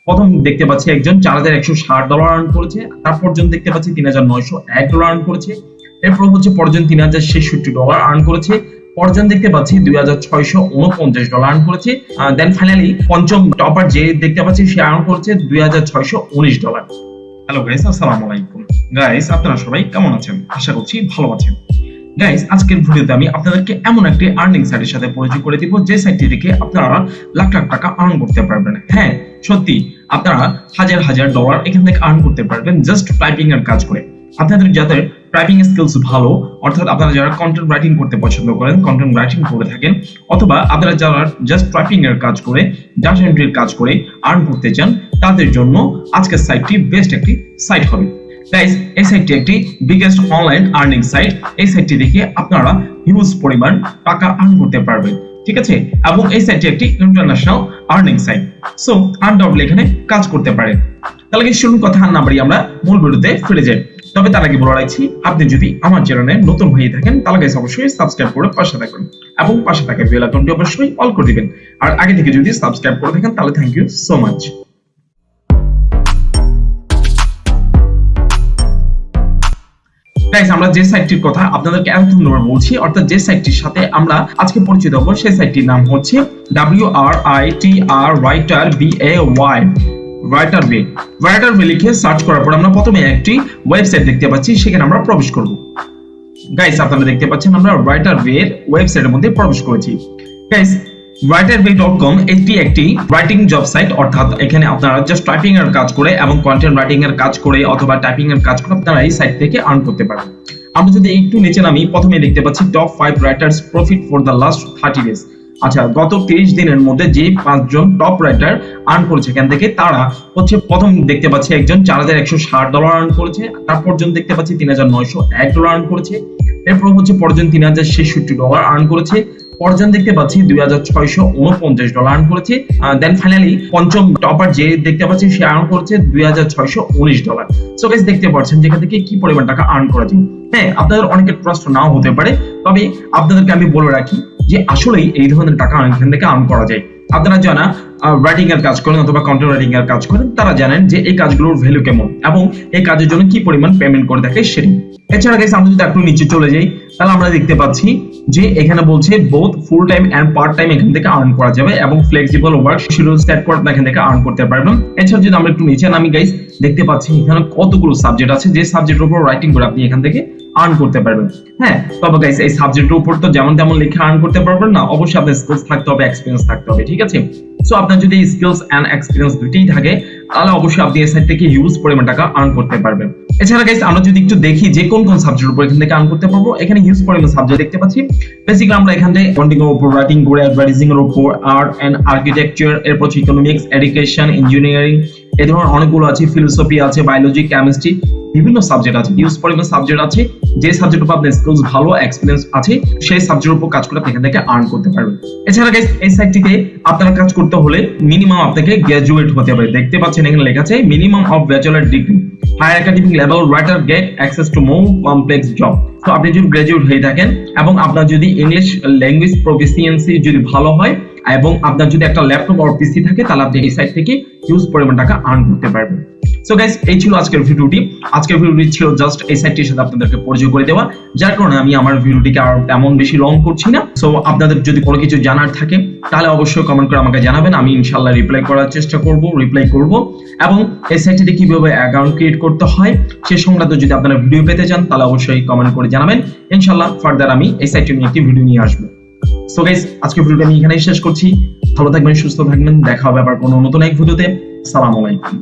প্রথম দেখতে পাচ্ছি একজন $4160 আর্ন করেছে, তারপর জন দেখতে পাচ্ছি $3901 আর্ন করেছে, এরপর হচ্ছে পরজন $3066 আর্ন করেছে, পরজন দেখতে পাচ্ছি $2649 আর্ন করেছে, দেন ফাইনালি পঞ্চম টপার যে দেখতে পাচ্ছি সে আর্ন করেছে $2619। হ্যালো গাইস, আসসালামু আলাইকুম। গাইস আপনারা সবাই কেমন আছেন? আশা করছি ভালো আছেন। গাইস আজকের ভিডিওতে আমি আপনাদেরকে এমন একটি আর্নিং সাইটের সাথে পরিচয় করে দিব যে সাইটটি থেকে আপনারা লাখ লাখ টাকা আর্ন করতে পারবেন। হ্যাঁ সত্যি, আপনারা হাজার হাজার ডলার এখান থেকে আর্ন করতে পারবেন জাস্ট টাইপিং এর কাজ করে। আপনাদের যাদের টাইপিং স্কিলস ভালো, অর্থাৎ আপনারা যারা কন্টেন্ট রাইটিং করতে পছন্দ করেন, কন্টেন্ট রাইটিং করে থাকেন, অথবা আপনারা যারা জাস্ট টাইপিং এর কাজ করে, ডাটা এন্ট্রির কাজ করে আর্ন করতে চান, তাদের জন্য আজকের সাইটটি বেস্ট একটি সাইট হবে। গাইস এই সাইটটি একটি বিগেস্ট অনলাইন আর্নিং সাইট। এই সাইটটি দেখে আপনারা হিউজ পরিমাণ টাকা আর্ন করতে পারবেন, ঠিক আছে? এবং এই সাইটটি একটি international earning site, so undoubtedly এখানে কাজ করতে পারেন। তাহলে শুনুন, কথা না বাড়িয়ে আমরা মূল ভিডিওতে ফিরে যাই। তবে তার আগে বলে রাখছি, আপনি যদি আমার চ্যানেলে নতুন হয়ে থাকেন তাহলে গাইস অবশ্যই সাবস্ক্রাইব করে পাশে থাকবেন এবং পাশে থাকা বেল আইকনটি অবশ্যই অল করে দিবেন। আর আগে থেকে যদি সাবস্ক্রাইব করে থাকেন তাহলে thank you so much. Guys আমরা যে সাইটটির কথা আপনাদেরকে এতক্ষণ ধরে বলছি, অর্থাৎ যে সাইটটির সাথে আমরা আজকে পরিচিত হব, সেই সাইটটির নাম হচ্ছে WRITERBAY লিখে সার্চ করার পর আমরা প্রথমে একটি ওয়েবসাইট দেখতে পাচ্ছি, সেখানে আমরা প্রবেশ করব। গাইস আপনারা দেখতে পাচ্ছেন আমরা WRITERBAY এর ওয়েবসাইটের মধ্যে প্রবেশ করেছি। গাইস writerbay.com এটি একটি রাইটিং জব সাইট, অর্থাৎ এখানে আপনারা জাস্ট টাইপিং এর কাজ করে এবং কন্টেন্ট রাইটিং এর কাজ করে অথবা টাইপিং এর কাজ করে আপনারা এই সাইট থেকে আর্ন করতে পারবেন। আমরা যদি একটু নিচে নামি, প্রথমে দেখতে পাচ্ছি top 5 writers profit for the last 30 days. আচ্ছা, গত 30 দিনের মধ্যে যে 5 জন টপ রাইটার আর্ন করেছে এখান থেকে, তারা হচ্ছে প্রথম দেখতে পাচ্ছি একজন $4160 আর্ন করেছে, তারপর জন দেখতে পাচ্ছি $3901 আর্ন করেছে, এরপর হচ্ছে পরজন $3066 আর্ন করেছে, পরজন দেখতে পাচ্ছি $2649 আর্ন করেছে, দেন ফাইনালি পঞ্চম টপার যে দেখতে পাচ্ছি সে আর্ন করেছে $2619। সো গাইস দেখতে পাচ্ছেন যেখান থেকে কি পরিমাণ টাকা আর্ন করা যায়। হ্যাঁ, আপনাদের অনেকের প্রশ্ন নাও হতে পারে, তবে আপনাদেরকে আমি বলে রাখি যে আসলেই এই ধরনের টাকা এখান থেকে আর্ন করা যায়। আপনারা যারা রাইটিং এর কাজ করেন অথবা কন্টেন্ট রাইটিং এর কাজ করেন, তারা জানেন যে এই কাজগুলোর ভ্যালু কেমন এবং এই কাজের জন্য কি পরিমাণ পেমেন্ট করে থাকে সেটি। এছাড়া গাইস আমরা যদি একটু নিচে চলে যাই, তাহলে আমরা দেখতে পাচ্ছি যে এখানে বলছে both full time and part time এখান থেকে আর্ন করা যাবে এবং ফ্লেক্সিবল ওয়ার্ক শিডিউল সেট করে এখান থেকে আর্ন করতে পারবেন। এছাড়া যদি আমরা একটু নিচে নামি গাইস, দেখতে পাচ্ছি এখানে কতগুলো সাবজেক্ট আছে, যে সাবজেক্টের উপর রাইটিং করে আপনি এখান থেকে আর্ন করতে পারবেন। হ্যাঁ, তবে গাইস এই সাবজেক্টের উপর তো যেমন তেমন লিখে আর্ন করতে পারবেন না, অবশ্যই আপনার স্কিলস থাকতে হবে, এক্সপেরিয়েন্স থাকতে হবে, ঠিক আছে? সো আপনার যদি স্কিলস এন্ড এক্সপেরিয়েন্স দুটোই থাকে, তাহলে অবশ্যই আপনি এই সাইট থেকে হিউজ পরিমাণ টাকা আর্ন করতে পারবেন। এছাড়া গাইস আমরা যদি একটু দেখি যে কোন কোন সাবজেক্টের উপর এখান থেকে আর্ন করতে পারবো, এখানে হিউজ পরিমাণ সাবজেক্ট দেখতে পাচ্ছি। বেসিক্যালি আমরা এখান থেকে কন্টেন্ট এর উপর, রাইটিং করে, অ্যাডভার্টাইজিং এর উপর, আর্ট এন্ড আর্কিটেকচার, এরপর ইকোনমিক্স, এডুকেশন, ইঞ্জিনিয়ারিং, এই ধরনের অনেকগুলো আছে, ফিলোসফি আছে, বায়োলজি, কেমিস্ট্রি, বিভিন্ন সাবজেক্ট আছে, হিউজ পরিমাণ সাবজেক্ট আছে। যে সাবজেক্টের উপর আপনার স্কিলস ভালো, এক্সপেরিয়েন্স আছে, সেই সাবজেক্টের উপর কাজ করে আপনি এখান থেকে আর্ন করতে পারবেন। এছাড়া গাইস এই সাইটটিতে আপনারা কাজ করতে হলে মিনিমাম আপনাকে গ্র্যাজুয়েট হতে হবে। দেখতে পাচ্ছেন এখানে লেখা আছে minimum of bachelor degree, higher academic level writer get access to more complex job. তো আপনি যদি গ্র্যাজুয়েট হয়ে থাকেন এবং আপনার যদি ইংলিশ ল্যাঙ্গুয়েজ প্রফিসিয়েন্সি যদি ভালো হয় এবং আপনার যদি একটা ল্যাপটপ আর পিসি থাকে, তাহলে আপনি এই সাইট থেকে হিউজ পরিমাণ টাকা আর্ন করতে পারবেন। সো গাইস এই ছিল আজকের ভিডিওটি। আজকের ভিডিওটি ছিল জাস্ট এই সাইটটির সাথে আপনাদেরকে পরিচয় করে দেওয়া, যার কারণে আমি আমার ভিডিওটিকে আর তেমন বেশি লং করছি না। সো আপনাদের যদি কোনো কিছু জানার থাকে তাহলে অবশ্যই কমেন্ট করে আমাকে জানাবেন, আমি ইনশাআল্লাহ রিপ্লাই করার চেষ্টা করব, রিপ্লাই করব। এবং এই সাইটটিতে কিভাবে অ্যাকাউন্ট ক্রিয়েট করতে হয় সে সংক্রান্ত যদি আপনারা ভিডিও পেতে চান, তাহলে অবশ্যই কমেন্ট করে জানাবেন। ইনশাআল্লাহ ফার্দার আমি এই সাইটটি নিয়ে একটি ভিডিও নিয়ে আসবো। সো গাইস আজকের ভিডিওটা আমি এখানেই শেষ করছি। ভালো থাকবেন, সুস্থ থাকবেন, দেখা হবে আবার কোনো নতুন এক ভিডিওতে। আসসালামু আলাইকুম।